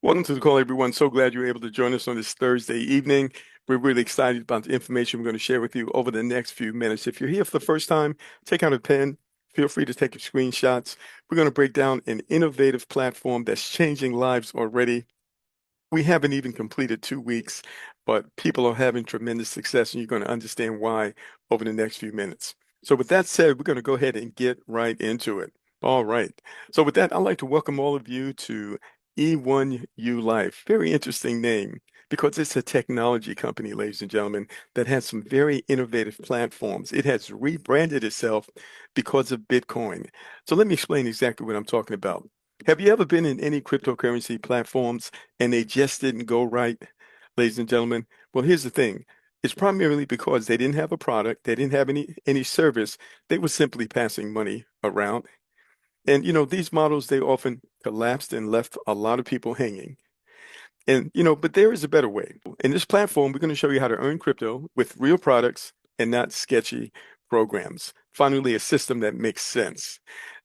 Welcome to the call, everyone. So glad you're able to join us on this Thursday evening. We're really excited about the information we're going to share with you over the next few minutes. If you're here for the first time, take out a pen. Feel free to take your screenshots. We're going to break down an innovative platform that's changing lives already. We haven't even completed 2 weeks, but people are having tremendous success, and you're going to understand why over the next few minutes. So, with that said, we're going to go ahead and get right into it. All right. So, with that, I'd like to welcome all of you to E1U Life. Very interesting name because it's a technology company, ladies and gentlemen, that has some very innovative platforms. It has rebranded itself because of Bitcoin. So, let me explain exactly what I'm talking about. Have you ever been in any cryptocurrency platforms and they just didn't go right, ladies and gentlemen? Well, here's the thing. It's primarily because they didn't have a product, they didn't have any service. They were simply passing money around. And these models they often collapsed and left a lot of people hanging. And but there is a better way. In this platform, we're going to show you how to earn crypto with real products and not sketchy programs. Finally, a system that makes sense.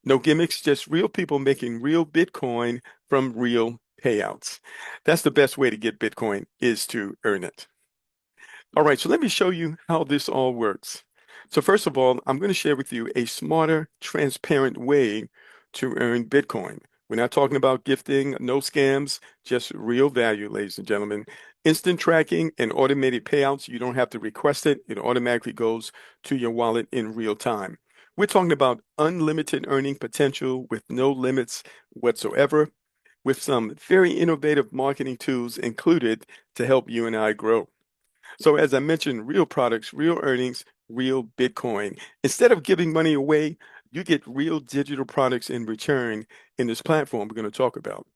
No gimmicks, just real people making real Bitcoin from real payouts. That's the best way to get Bitcoin is to earn it. All right, so let me show you how this all works. So first of all, I'm going to share with you a smarter, transparent way to earn Bitcoin. We're not talking about gifting, no scams, just real value, ladies and gentlemen. Instant tracking and automated payouts. You don't have to request it. It automatically goes to your wallet in real time. We're talking about unlimited earning potential with no limits whatsoever, with some very innovative marketing tools included to help you and I grow. So, as I mentioned, real products, real earnings, real Bitcoin. Instead of giving money away, you get real digital products in return in this platform we're going to talk about.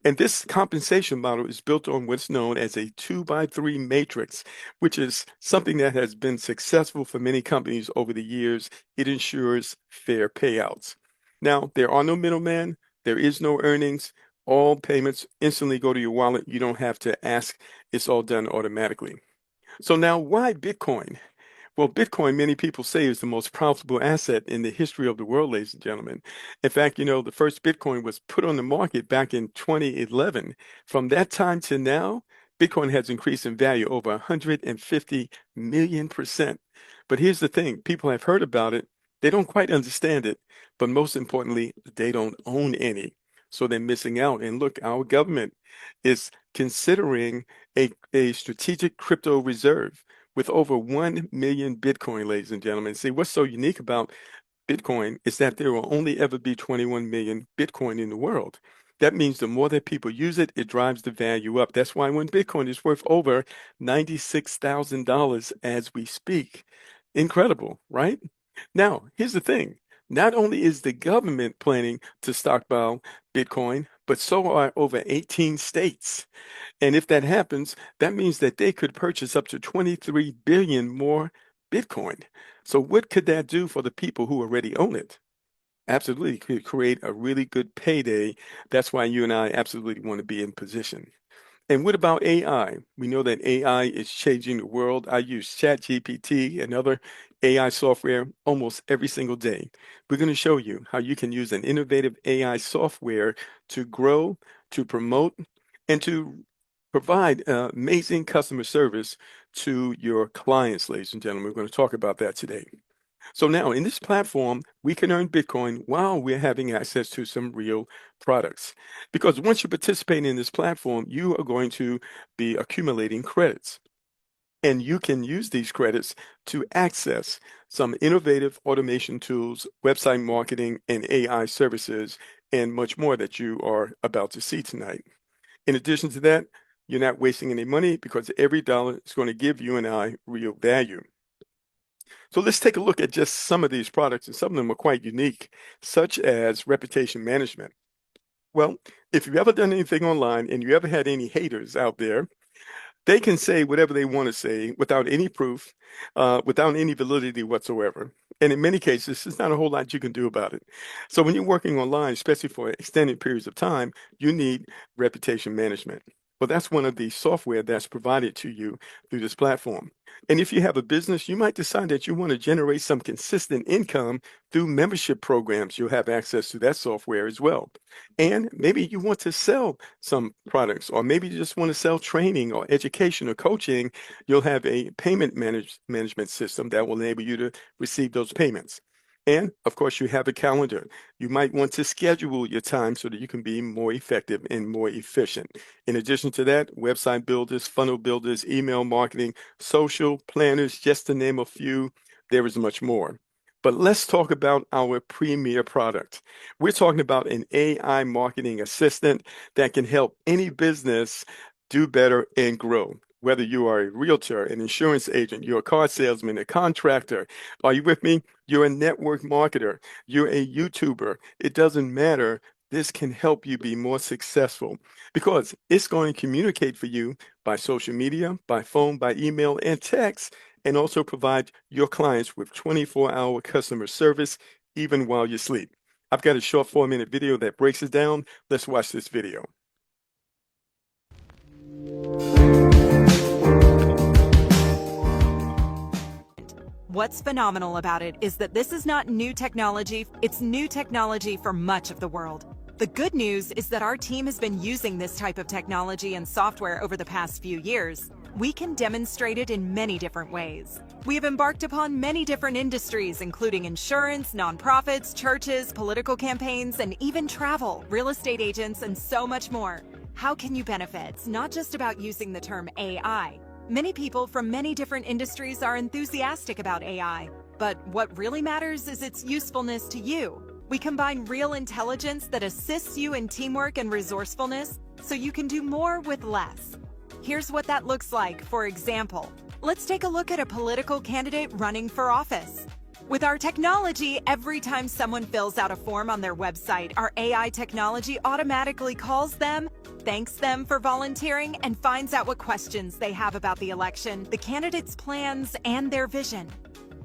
And this compensation model is built on what's known as a 2 by 3 matrix, which is something that has been successful for many companies over the years. It ensures fair payouts. Now, there are no middlemen, there is no earnings. All payments instantly go to your wallet. You don't have to ask, it's all done automatically. So now, why Bitcoin? Well, Bitcoin, many people say, is the most profitable asset in the history of the world, ladies and gentlemen. In fact, the first Bitcoin was put on the market back in 2011. From that time to now, Bitcoin has increased in value over 150 million%. But here's the thing, people have heard about it, they don't quite understand it, but most importantly, they don't own any. So they're missing out. And look, our government is considering a strategic crypto reserve with over 1 million Bitcoin, ladies and gentlemen. See, what's so unique about Bitcoin is that there will only ever be 21 million Bitcoin in the world. That means the more that people use it, it drives the value up. That's why when Bitcoin is worth over $96,000 as we speak. Incredible, right? Now, here's the thing. Not only is the government planning to stockpile Bitcoin, but so are over 18 states. And if that happens, that means that they could purchase up to 23 billion more Bitcoin. So what could that do for the people who already own it? Absolutely could create a really good payday. That's why you and I absolutely want to be in position. And what about AI? We know that AI is changing the world. I use ChatGPT and other AI software almost every single day. We're going to show you how you can use an innovative AI software to grow, to promote, and to provide amazing customer service to your clients, ladies and gentlemen. We're going to talk about that today. So now in this platform, we can earn Bitcoin while we're having access to some real products. Because once you participate in this platform, you are going to be accumulating credits. And you can use these credits to access some innovative automation tools, website marketing, and AI services, and much more that you are about to see tonight. In addition to that, you're not wasting any money because every dollar is going to give you and I real value. So let's take a look at just some of these products, and some of them are quite unique, such as reputation management. Well, if you've ever done anything online and you ever had any haters out there, they can say whatever they want to say without any proof, without any validity whatsoever. And in many cases, there's not a whole lot you can do about it. So when you're working online, especially for extended periods of time, you need reputation management. Well, that's one of the software that's provided to you through this platform. And if you have a business, you might decide that you want to generate some consistent income through membership programs. You'll have access to that software as well. And maybe you want to sell some products, or maybe you just want to sell training or education or coaching. You'll have a management system that will enable you to receive those payments. And of course, you have a calendar. You might want to schedule your time so that you can be more effective and more efficient. In addition to that, website builders, funnel builders, email marketing, social planners, just to name a few, there is much more. But let's talk about our premier product. We're talking about an AI marketing assistant that can help any business do better and grow. Whether you are a realtor, an insurance agent, you're a car salesman, a contractor, are you with me? You're a network marketer, you're a YouTuber, it doesn't matter. This can help you be more successful because it's going to communicate for you by social media, by phone, by email, and text, and also provide your clients with 24-hour customer service even while you sleep. I've got a short 4-minute video that breaks it down. Let's watch this video. What's phenomenal about it is that this is not new technology, it's new technology for much of the world. The good news is that our team has been using this type of technology and software over the past few years. We can demonstrate it in many different ways. We have embarked upon many different industries, including insurance, nonprofits, churches, political campaigns, and even travel, real estate agents, and so much more. How can you benefit? It's not just about using the term AI. Many people from many different industries are enthusiastic about AI, but what really matters is its usefulness to you. We combine real intelligence that assists you in teamwork and resourcefulness so you can do more with less. Here's what that looks like. For example, let's take a look at a political candidate running for office. With our technology, every time someone fills out a form on their website, our AI technology automatically calls them, thanks them for volunteering, and finds out what questions they have about the election, the candidate's plans, and their vision.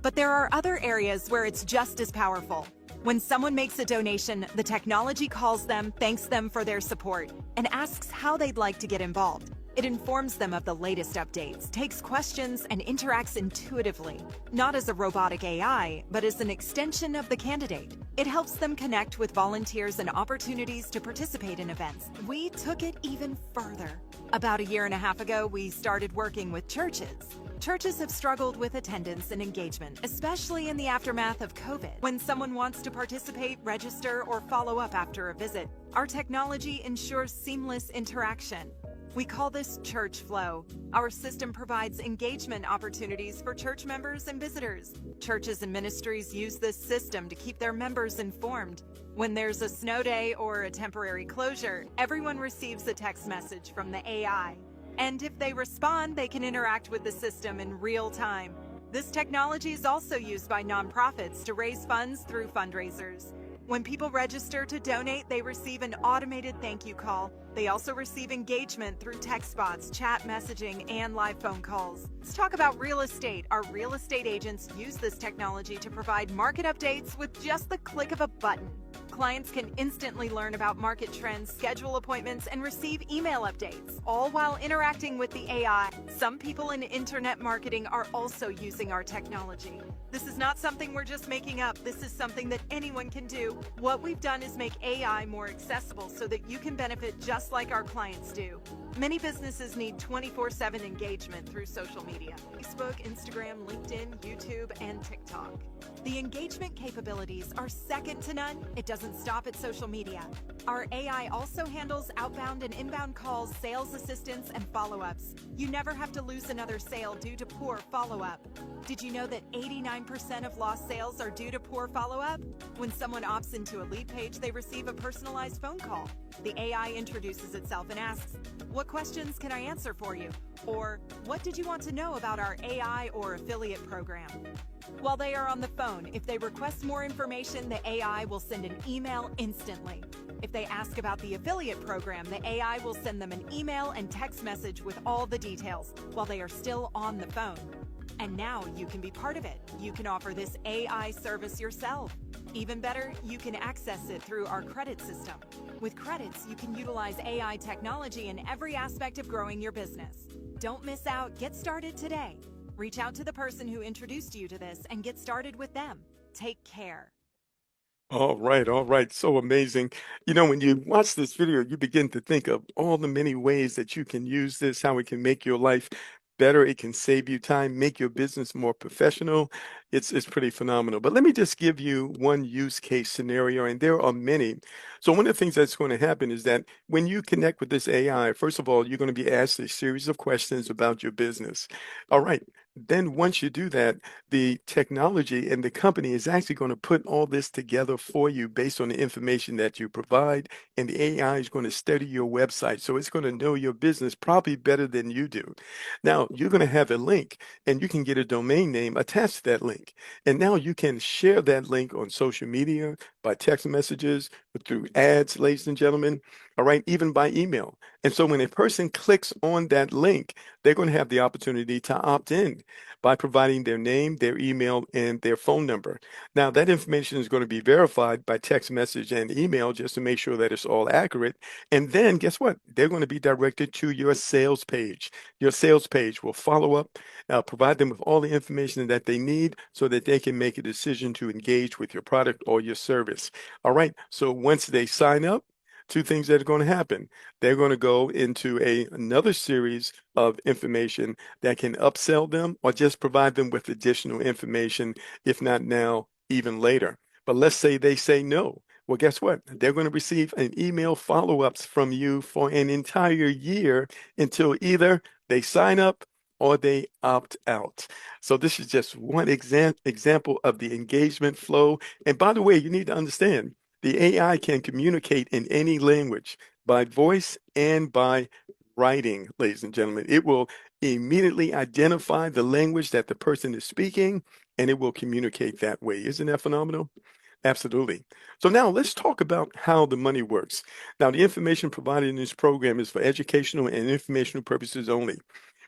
But there are other areas where it's just as powerful. When someone makes a donation, the technology calls them, thanks them for their support, and asks how they'd like to get involved. It informs them of the latest updates, takes questions, and interacts intuitively, not as a robotic AI, but as an extension of the candidate. It helps them connect with volunteers and opportunities to participate in events. We took it even further. About a year and a half ago, we started working with churches. Churches have struggled with attendance and engagement, especially in the aftermath of COVID. When someone wants to participate, register, or follow up after a visit, our technology ensures seamless interaction. We call this Church Flow. Our system provides engagement opportunities for church members and visitors. Churches and ministries use this system to keep their members informed. When there's a snow day or a temporary closure, everyone receives a text message from the AI. And if they respond, they can interact with the system in real time. This technology is also used by nonprofits to raise funds through fundraisers. When people register to donate, they receive an automated thank you call. They also receive engagement through text bots, chat messaging, and live phone calls. Let's talk about real estate. Our real estate agents use this technology to provide market updates with just the click of a button. Clients can instantly learn about market trends, schedule appointments, and receive email updates, all while interacting with the AI. Some people in internet marketing are also using our technology. This is not something we're just making up. This is something that anyone can do. What we've done is make AI more accessible so that you can benefit just like our clients do. Many businesses need 24/7 engagement through social media: Facebook, Instagram, LinkedIn, YouTube, and TikTok. The engagement capabilities are second to none. It doesn't stop at social media. Our AI also handles outbound and inbound calls, sales assistance, and follow-ups. You never have to lose another sale due to poor follow-up. Did you know that 89% of lost sales are due to poor follow-up? When someone opts into a lead page, they receive a personalized phone call. The AI introduces itself and asks, "What questions can I answer for you?" Or, "What did you want to know about our AI or affiliate program?" While they are on the phone, if they request more information, the AI will send an email instantly. If they ask about the affiliate program, the AI will send them an email and text message with all the details while they are still on the phone. And now you can be part of it. You can offer this AI service yourself. Even better, you can access it through our credit system. With credits, you can utilize AI technology in every aspect of growing your business. Don't miss out. Get started today. Reach out to the person who introduced you to this and get started with them. Take care. All right, all right. So amazing. You know, when you watch this video, you begin to think of all the many ways that you can use this, how it can make your life better. It can save you time, make your business more professional. It's pretty phenomenal. But let me just give you one use case scenario, and there are many. So one of the things that's going to happen is that when you connect with this AI, first of all, you're going to be asked a series of questions about your business. All right. Then once you do that, the technology and the company is actually going to put all this together for you based on the information that you provide, and the AI is going to study your website. So it's going to know your business probably better than you do. Now, you're going to have a link, and you can get a domain name attached to that link. And now you can share that link on social media, by text messages, through ads, ladies and gentlemen, all right, even by email. And so when a person clicks on that link, they're going to have the opportunity to opt in by providing their name, their email, and their phone number. Now, that information is going to be verified by text message and email just to make sure that it's all accurate. And then guess what? They're going to be directed to your sales page. Your sales page will follow up, provide them with all the information that they need so that they can make a decision to engage with your product or your service. All right. So once they sign up, two things that are going to happen. They're going to go into another series of information that can upsell them or just provide them with additional information, if not now, even later. But let's say they say no. Well, guess what? They're going to receive an email follow-ups from you for an entire year until either they sign up or they opt out. So this is just one example of the engagement flow. And by the way, you need to understand, the AI can communicate in any language by voice and by writing, ladies and gentlemen. It will immediately identify the language that the person is speaking, and it will communicate that way. Isn't that phenomenal? Absolutely. So now let's talk about how the money works. Now, the information provided in this program is for educational and informational purposes only.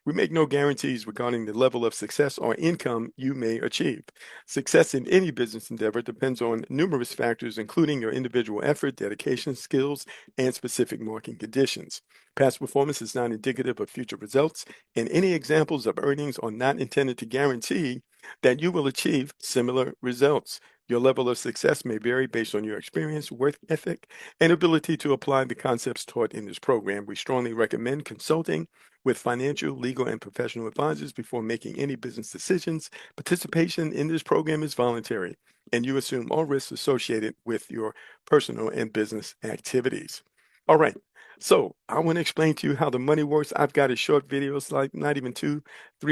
We make no guarantees regarding the level of success or income you may achieve. Success in any business endeavor depends on numerous factors, including your individual effort, dedication, skills, and specific market conditions. Past performance is not indicative of future results, and any examples of earnings are not intended to guarantee that you will achieve similar results. Your level of success may vary based on your experience, work ethic, and ability to apply the concepts taught in this program. We strongly recommend consulting with financial, legal, and professional advisors before making any business decisions. Participation in this program is voluntary, and you assume all risks associated with your personal and business activities. All right. So I want to explain to you how the money works. I've got a short video, it's like not even 2-3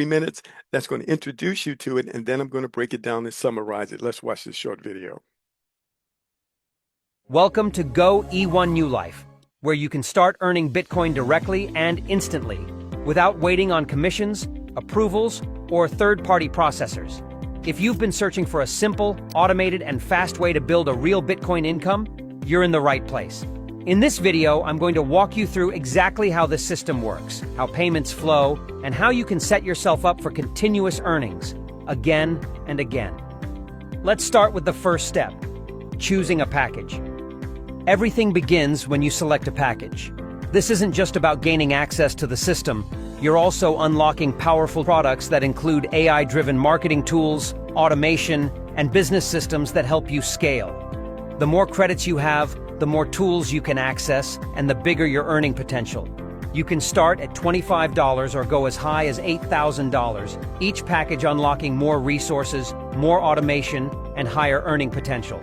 minutes, that's going to introduce you to it, and then I'm going to break it down and summarize it. Let's watch this short video. Welcome to Go E1 New Life, where you can start earning Bitcoin directly and instantly, without waiting on commissions, approvals, or third-party processors. If you've been searching for a simple, automated, and fast way to build a real Bitcoin income, you're in the right place. In this video, I'm going to walk you through exactly how the system works, how payments flow, and how you can set yourself up for continuous earnings, again and again. Let's start with the first step, choosing a package. Everything begins when you select a package. This isn't just about gaining access to the system, you're also unlocking powerful products that include AI-driven marketing tools, automation, and business systems that help you scale. The more credits you have, the more tools you can access, and the bigger your earning potential. You can start at $25 or go as high as $8,000, each package unlocking more resources, more automation, and higher earning potential.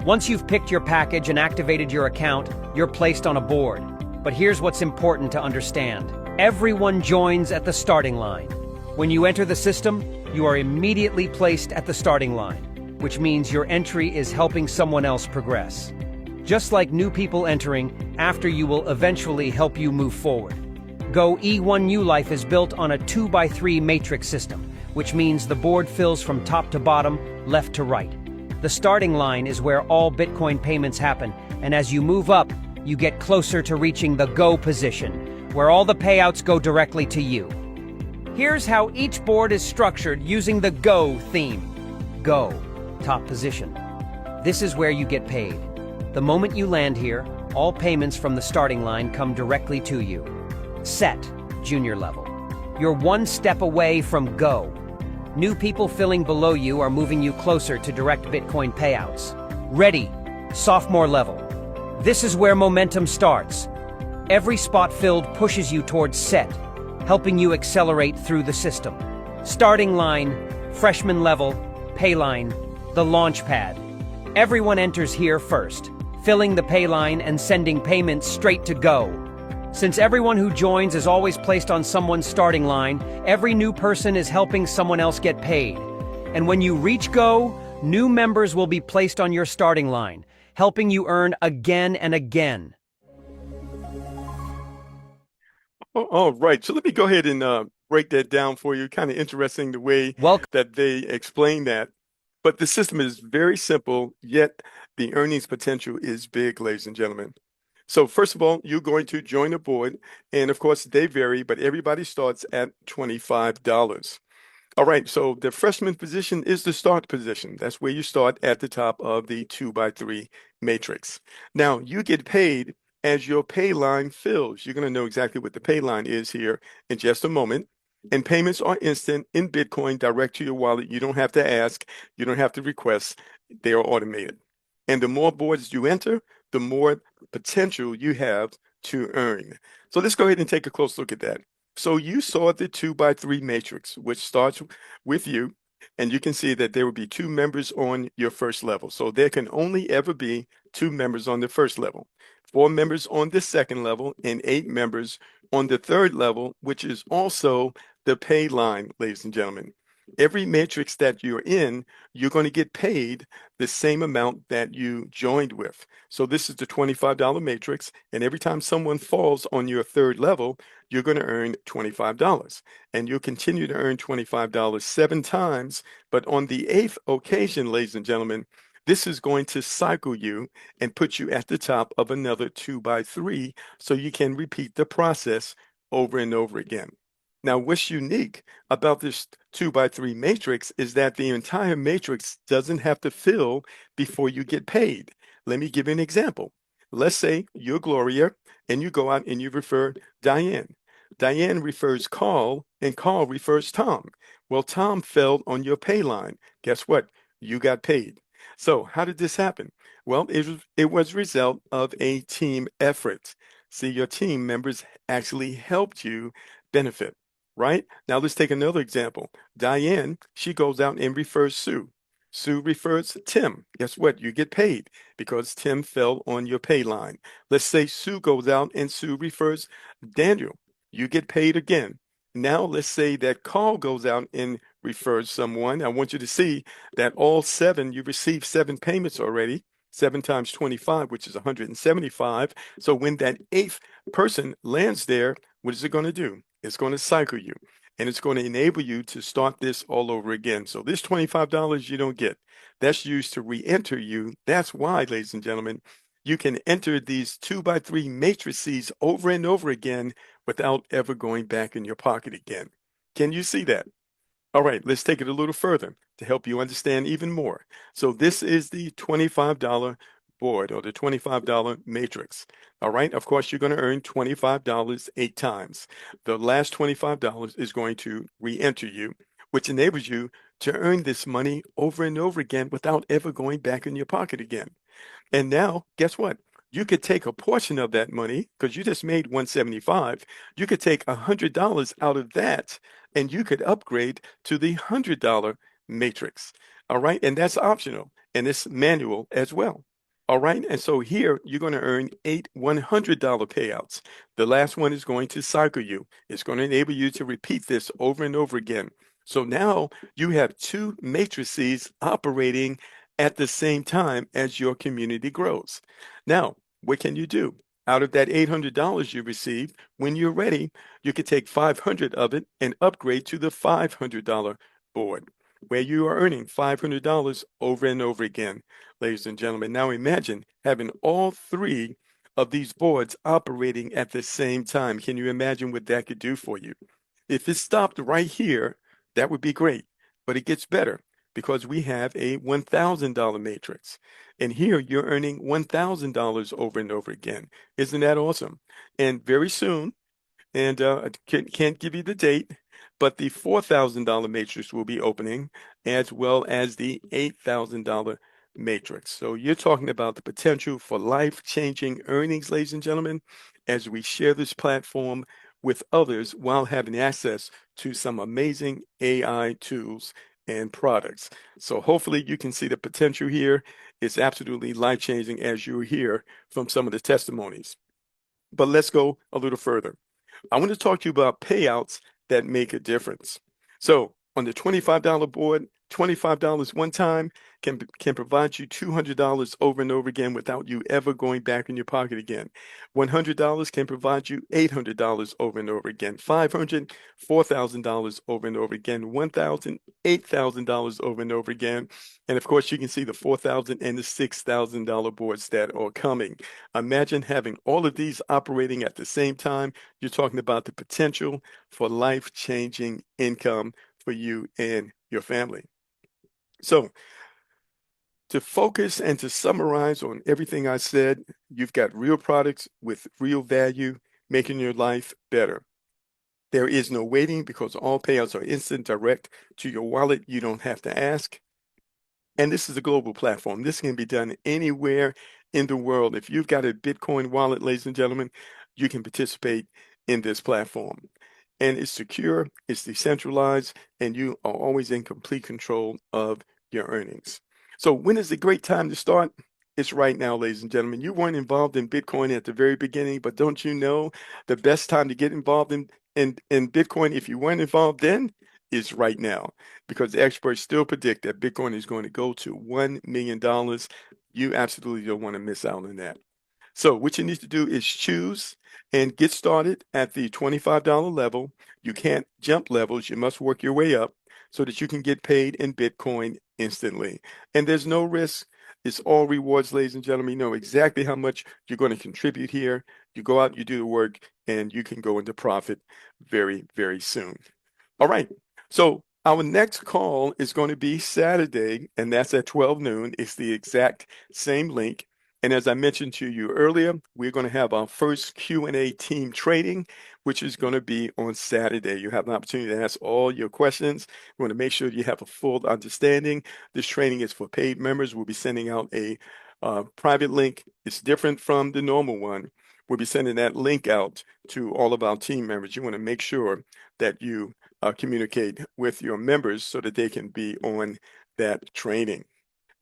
Once you've picked your package and activated your account, you're placed on a board. But here's what's important to understand. Everyone joins at the starting line. When you enter the system, you are immediately placed at the starting line, which means your entry is helping someone else progress. Just like new people entering, after you will eventually help you move forward. Go E1 New Life is built on a 2x3 matrix system, which means the board fills from top to bottom, left to right. The starting line is where all Bitcoin payments happen, and as you move up, you get closer to reaching the Go position, where all the payouts go directly to you. Here's how each board is structured using the Go theme. Go, top position. This is where you get paid. The moment you land here, all payments from the starting line come directly to you. Set, junior level. You're one step away from go. New people filling below you are moving you closer to direct Bitcoin payouts. Ready, sophomore level. This is where momentum starts. Every spot filled pushes you towards set, helping you accelerate through the system. Starting line, freshman level, pay line, the launch pad. Everyone enters here first, filling the pay line and sending payments straight to go. Since everyone who joins is always placed on someone's starting line, every new person is helping someone else get paid. And when you reach go, new members will be placed on your starting line, helping you earn again and again. Oh, all right. So let me go ahead and break that down for you. Kind of interesting the way Welcome. that they explain that. But the system is very simple, yet the earnings potential is big, ladies and gentlemen. So first of all, you're going to join the board, and of course they vary, but everybody starts at $25. All right, so the freshman position is the start position. That's where you start at the top of the 2x3 matrix. Now, you get paid as your pay line fills. You're going to know exactly what the pay line is here in just a moment. And payments are instant in Bitcoin direct to your wallet. You don't have to ask, you don't have to request, they are automated. And the more boards you enter, the more potential you have to earn. So let's go ahead and take a close look at that. So you saw the 2x3 matrix, which starts with you, and you can see that there will be two members on your first level. So there can only ever be two members on the first level, four members on the second level, and eight members on the third level, which is also the pay line, ladies and gentlemen. Every matrix that you're in, you're going to get paid the same amount that you joined with. So this is the $25 matrix, and every time someone falls on your third level, you're going to earn $25. And you'll continue to earn $25 seven times, but on the eighth occasion, ladies and gentlemen, this is going to cycle you and put you at the top of another 2x3 so you can repeat the process over and over again. Now, what's unique about this 2x3 matrix is that the entire matrix doesn't have to fill before you get paid. Let me give you an example. Let's say you're Gloria and you go out and you refer Diane. Diane refers Carl and Carl refers Tom. Well, Tom fell on your pay line. Guess what? You got paid. So how did this happen? Well, it was a result of a team effort. See, your team members actually helped you benefit. Right? Now let's take another example. Diane, she goes out and refers Sue. Sue refers Tim. Guess what? You get paid because Tim fell on your pay line. Let's say Sue goes out and Sue refers Daniel. You get paid again. Now let's say that Carl goes out and refers someone. I want you to see that all seven, you received seven payments already. 7 times 25, which is 175. So when that eighth person lands there, what is it going to do? It's going to cycle you, and it's going to enable you to start this all over again. So this $25 you don't get. That's used to re-enter you. That's why, ladies and gentlemen, you can enter these 2x3 matrices over and over again without ever going back in your pocket again. Can you see that? All right, let's take it a little further to help you understand even more. So this is the $25 board or the $25 matrix. All right, of course, you're going to earn $25 eight times. The last $25 is going to re-enter you, which enables you to earn this money over and over again without ever going back in your pocket again. And now, guess what? You could take a portion of that money because you just made 175. You could take $100 out of that and you could upgrade to the $100 matrix. All right. And that's optional and it's manual as well. All right. And so here you're going to earn eight $100 payouts. The last one is going to cycle you. It's going to enable you to repeat this over and over again. So now you have two matrices operating at the same time as your community grows. Now, what can you do? Out of that $800 you received, when you're ready, you could take 500 of it and upgrade to the $500 board, where you are earning $500 over and over again, ladies and gentlemen. Now imagine having all three of these boards operating at the same time. Can you imagine what that could do for you? If it stopped right here, that would be great, but it gets better. because we have a $1,000 matrix. And here you're earning $1,000 over and over again. Isn't that awesome? And very soon, and I can't give you the date, but the $4,000 matrix will be opening, as well as the $8,000 matrix. So you're talking about the potential for life-changing earnings, ladies and gentlemen, as we share this platform with others while having access to some amazing AI tools and products. So hopefully you can see the potential here. It's absolutely life-changing as you hear from some of the testimonies. But let's go a little further. I want to talk to you about payouts that make a difference. So on the $25 board, $25 one time can provide you $200 over and over again without you ever going back in your pocket again. $100 can provide you $800 over and over again. 500, $4,000 over and over again. 1,000, $8,000 over and over again. And of course, you can see the $4,000 and the $6,000 boards that are coming. Imagine having all of these operating at the same time. You're talking about the potential for life-changing income for you and your family. So, to focus and to summarize on everything I said, you've got real products with real value, making your life better. There is no waiting because all payouts are instant, direct to your wallet. You don't have to ask. And this is a global platform. This can be done anywhere in the world. If you've got a Bitcoin wallet, ladies and gentlemen, you can participate in this platform. And it's secure, it's decentralized, and you are always in complete control of your earnings. So when is a great time to start? It's right now, ladies and gentlemen. You weren't involved in Bitcoin at the very beginning, but don't you know the best time to get involved in Bitcoin if you weren't involved then is right now, because the experts still predict that Bitcoin is going to go to $1 million. You absolutely don't want to miss out on that. So what you need to do is choose and get started at the $25 level. You can't jump levels. You must work your way up so that you can get paid in Bitcoin instantly. And there's no risk. It's all rewards, ladies and gentlemen. You know exactly how much you're going to contribute here. You go out, you do the work, and you can go into profit very, very soon. All right. So our next call is going to be Saturday, and that's at 12 noon. It's the exact same link. And as I mentioned to you earlier, we're going to have our first Q&A team training, which is going to be on Saturday. You have an opportunity to ask all your questions. We want to make sure you have a full understanding. This training is for paid members. We'll be sending out a private link. It's different from the normal one. We'll be sending that link out to all of our team members. You want to make sure that you communicate with your members so that they can be on that training.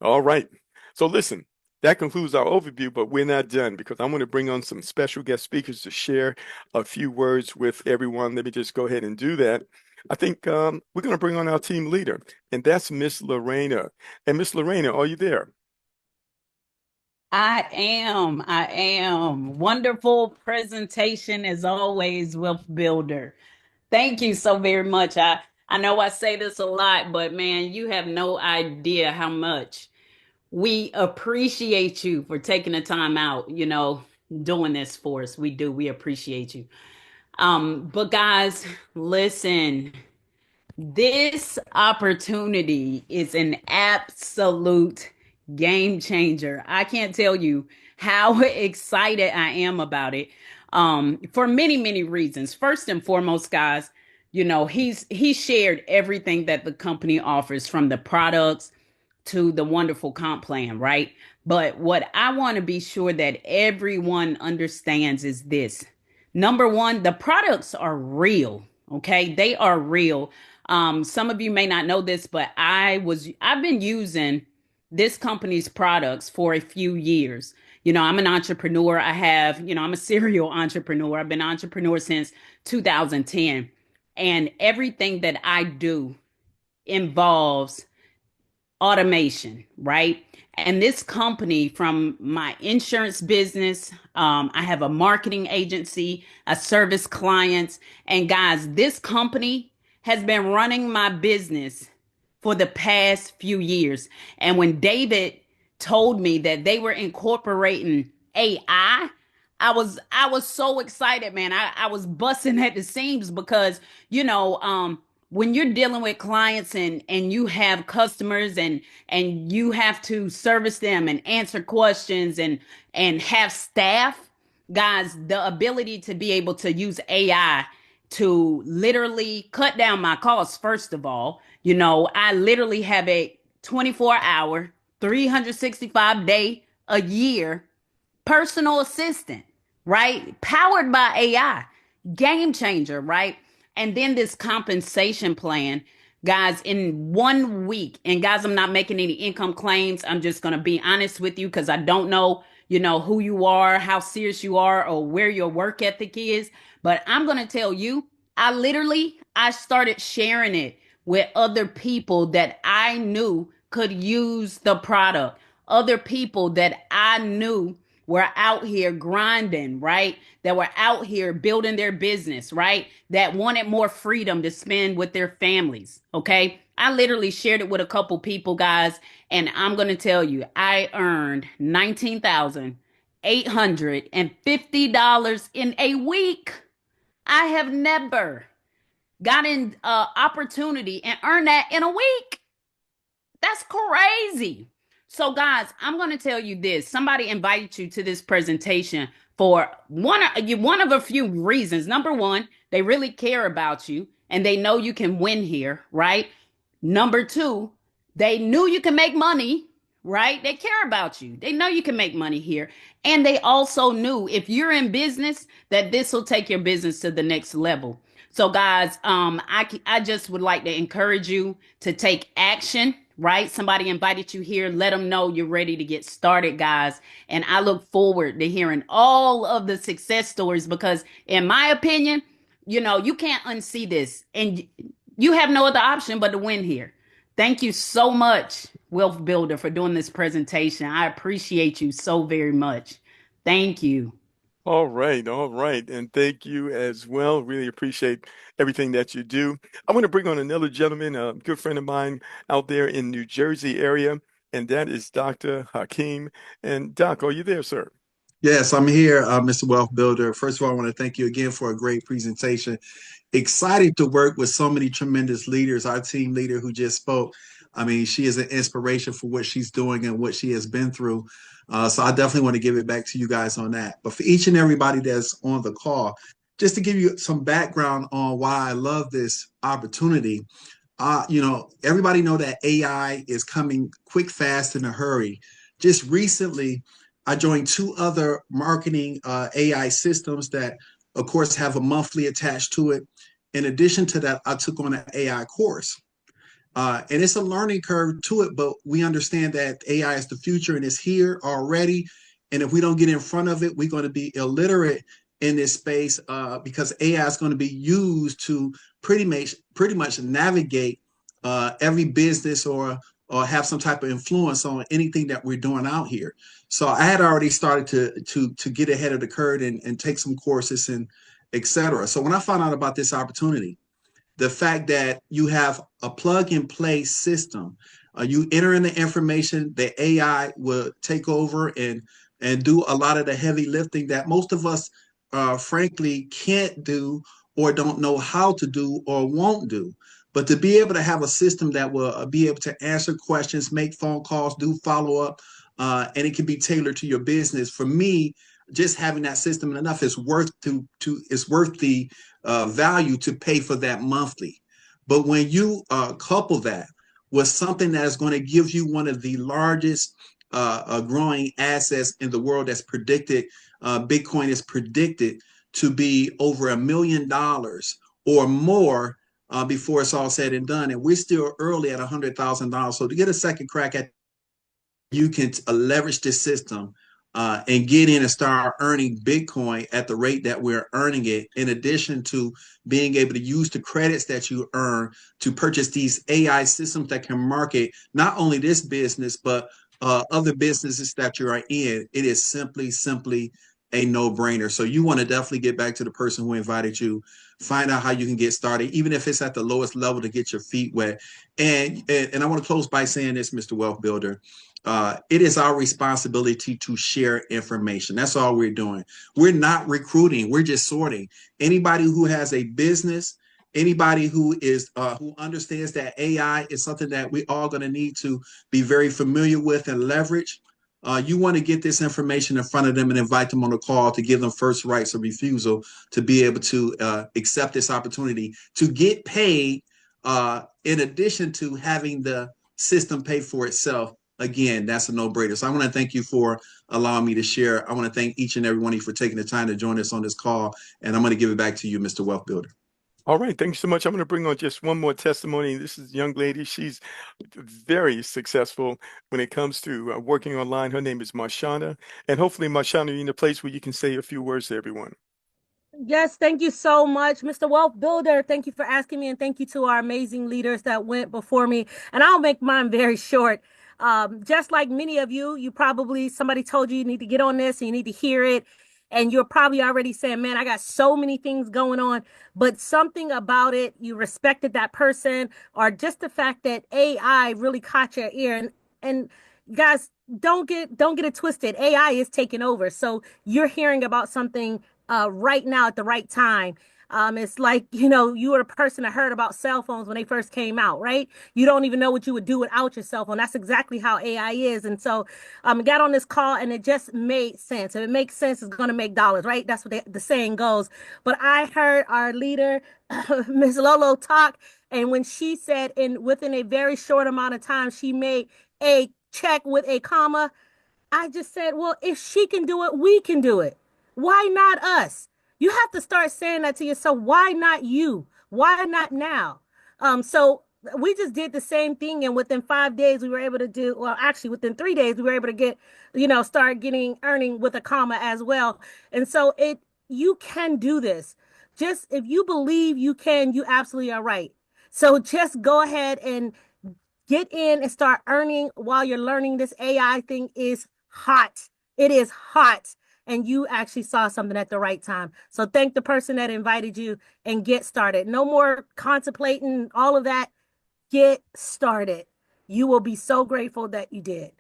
All right. So listen, that concludes our overview, but we're not done because I'm going to bring on some special guest speakers to share a few words with everyone. Let me just go ahead and do that. I think we're going to bring on our team leader, and that's Miss Lorena. And Miss Lorena, are you there? I am. I am. Wonderful presentation as always, Wealth Builder. Thank you so very much. I know I say this a lot, but man, you have no idea how much we appreciate you for taking the time out, doing this for us. We do. We appreciate you. But guys, listen. This opportunity is an absolute game changer. I can't tell you how excited I am about it. For many, many reasons. First and foremost, guys, he shared everything that the company offers from the products to the wonderful comp plan, right? But what I want to be sure that everyone understands is this. Number one, the products are real. Okay. They are real. Some of you may not know this, but I've been using this company's products for a few years. I'm an entrepreneur. I'm a serial entrepreneur. I've been an entrepreneur since 2010. And everything that I do involves automation, right? And this company, from my insurance business, I have a marketing agency, I service clients. And guys, this company has been running my business for the past few years. And when David told me that they were incorporating AI, I was so excited, man. I was busting at the seams because, when you're dealing with clients and you have customers and you have to service them and answer questions and have staff, guys, the ability to be able to use AI to literally cut down my costs. First of all, I literally have a 24-hour 365 day a year personal assistant, right? Powered by AI, game changer, right? And then this compensation plan, guys, in 1 week. And guys, I'm not making any income claims. I'm just going to be honest with you because I don't know, who you are, how serious you are, or where your work ethic is. But I'm going to tell you, I started sharing it with other people that I knew could use the product, other people that I knew were out here grinding, right? That were out here building their business, right? That wanted more freedom to spend with their families, okay? I literally shared it with a couple people, guys, and I'm going to tell you, I earned $19,850 in a week. I have never gotten an opportunity and earned that in a week. That's crazy. So, guys, I'm going to tell you this. Somebody invited you to this presentation for one of a few reasons. Number one, they really care about you and they know you can win here, right? Number two, they knew you can make money, right? They care about you. They know you can make money here. And they also knew if you're in business, that this will take your business to the next level. So, guys, I just would like to encourage you to take action, right? Somebody invited you here. Let them know you're ready to get started, guys. And I look forward to hearing all of the success stories because, in my opinion, you can't unsee this. And you have no other option but to win here. Thank you so much, Wealth Builder, for doing this presentation. I appreciate you so very much. Thank you. All right, all right. And thank you as well. Really appreciate everything that you do. I want to bring on another gentleman, a good friend of mine out there in New Jersey area, and that is Dr. Hakeem. And Doc, are you there, sir? Yes, I'm here, Mr. Wealth Builder. First of all, I want to thank you again for a great presentation. Excited to work with so many tremendous leaders. Our team leader who just spoke, I mean, she is an inspiration for what she's doing and what she has been through. So I definitely want to give it back to you guys on that. But for each and everybody that's on the call, just to give you some background on why I love this opportunity. Everybody know that AI is coming quick, fast, in a hurry. Just recently, I joined two other marketing AI systems that, of course, have a monthly attached to it. In addition to that, I took on an AI course. And it's a learning curve to it, but we understand that AI is the future and it's here already. And if we don't get in front of it, we're going to be illiterate in this space because AI is going to be used to pretty much navigate every business or have some type of influence on anything that we're doing out here. So I had already started to get ahead of the curve and take some courses and et cetera. So when I found out about this opportunity, the fact that you have a plug and play system, you enter in the information, the AI will take over and do a lot of the heavy lifting that most of us, frankly, can't do or don't know how to do or won't do. But to be able to have a system that will be able to answer questions, make phone calls, do follow up, and it can be tailored to your business. For me, just having that system enough is worth it's worth the value to pay for that monthly. But when you couple that with something that is going to give you one of the largest growing assets in the world that's predicted, Bitcoin is predicted to be over $1 million or more before it's all said and done. And we're still early at $100,000. So to get a second crack at, you can leverage this system and get in and start earning Bitcoin at the rate that we're earning it, in addition to being able to use the credits that you earn to purchase these AI systems that can market not only this business, but other businesses that you are in. It is simply a no-brainer. So you want to definitely get back to the person who invited you, find out how you can get started, even if it's at the lowest level, to get your feet wet. And I want to close by saying this, Mr. Wealth Builder. It is our responsibility to share information. That's all we're doing. We're not recruiting. We're just sorting. Anybody who has a business, anybody who understands that AI is something that we all going to need to be very familiar with and leverage. You want to get this information in front of them and invite them on a call to give them first rights of refusal to be able to accept this opportunity to get paid in addition to having the system pay for itself. Again, that's a no-brainer. So I want to thank you for allowing me to share. I want to thank each and every one of you for taking the time to join us on this call. And I'm going to give it back to you, Mr. Wealth Builder. All right, thank you so much. I'm going to bring on just one more testimony. This is a young lady. She's very successful when it comes to working online. Her name is Marshana. And hopefully, Marshana, you're in a place where you can say a few words to everyone. Yes, thank you so much, Mr. Wealth Builder. Thank you for asking me, and thank you to our amazing leaders that went before me. And I'll make mine very short. Just like many of you, you probably somebody told you you need to get on this and you need to hear it. And you're probably already saying, man, I got so many things going on, but something about it, you respected that person, or just the fact that AI really caught your ear. And guys, don't get it twisted. AI is taking over. So you're hearing about something right now at the right time. It's like, you were a person that heard about cell phones when they first came out, right? You don't even know what you would do without your cell phone. That's exactly how AI is. And so I got on this call and it just made sense. If it makes sense, it's going to make dollars, right? That's what the saying goes. But I heard our leader, Ms. Lolo, talk. And when she said within a very short amount of time, she made a check with a comma, I just said, well, if she can do it, we can do it. Why not us? You have to start saying that to yourself. Why not you? Why not now? So we just did the same thing, and within 5 days, we were able to do. Well, actually, within 3 days, we were able to get, start getting earning with a comma as well. And so you can do this. Just if you believe you can, you absolutely are right. So just go ahead and get in and start earning while you're learning. This AI thing is hot. It is hot. And you actually saw something at the right time. So thank the person that invited you and get started. No more contemplating all of that. Get started. You will be so grateful that you did.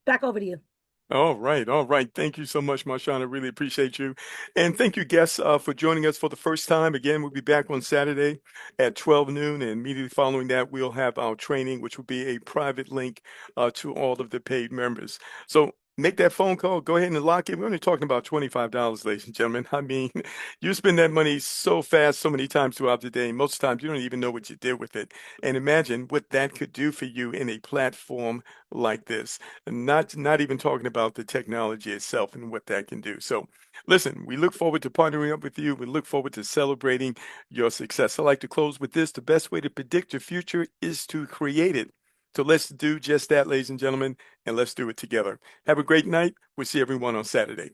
Back over to you. All right, all right. Thank you so much, Marshawn. I really appreciate you. And thank you, guests, for joining us for the first time. Again, we'll be back on Saturday at 12 noon. And immediately following that, we'll have our training, which will be a private link to all of the paid members. So make that phone call. Go ahead and lock it. We're only talking about $25, ladies and gentlemen. I mean, you spend that money so fast, so many times throughout the day. Most times, you don't even know what you did with it. And imagine what that could do for you in a platform like this. Not even talking about the technology itself and what that can do. So listen, we look forward to partnering up with you. We look forward to celebrating your success. I like to close with this. The best way to predict your future is to create it. So let's do just that, ladies and gentlemen, and let's do it together. Have a great night. We'll see everyone on Saturday.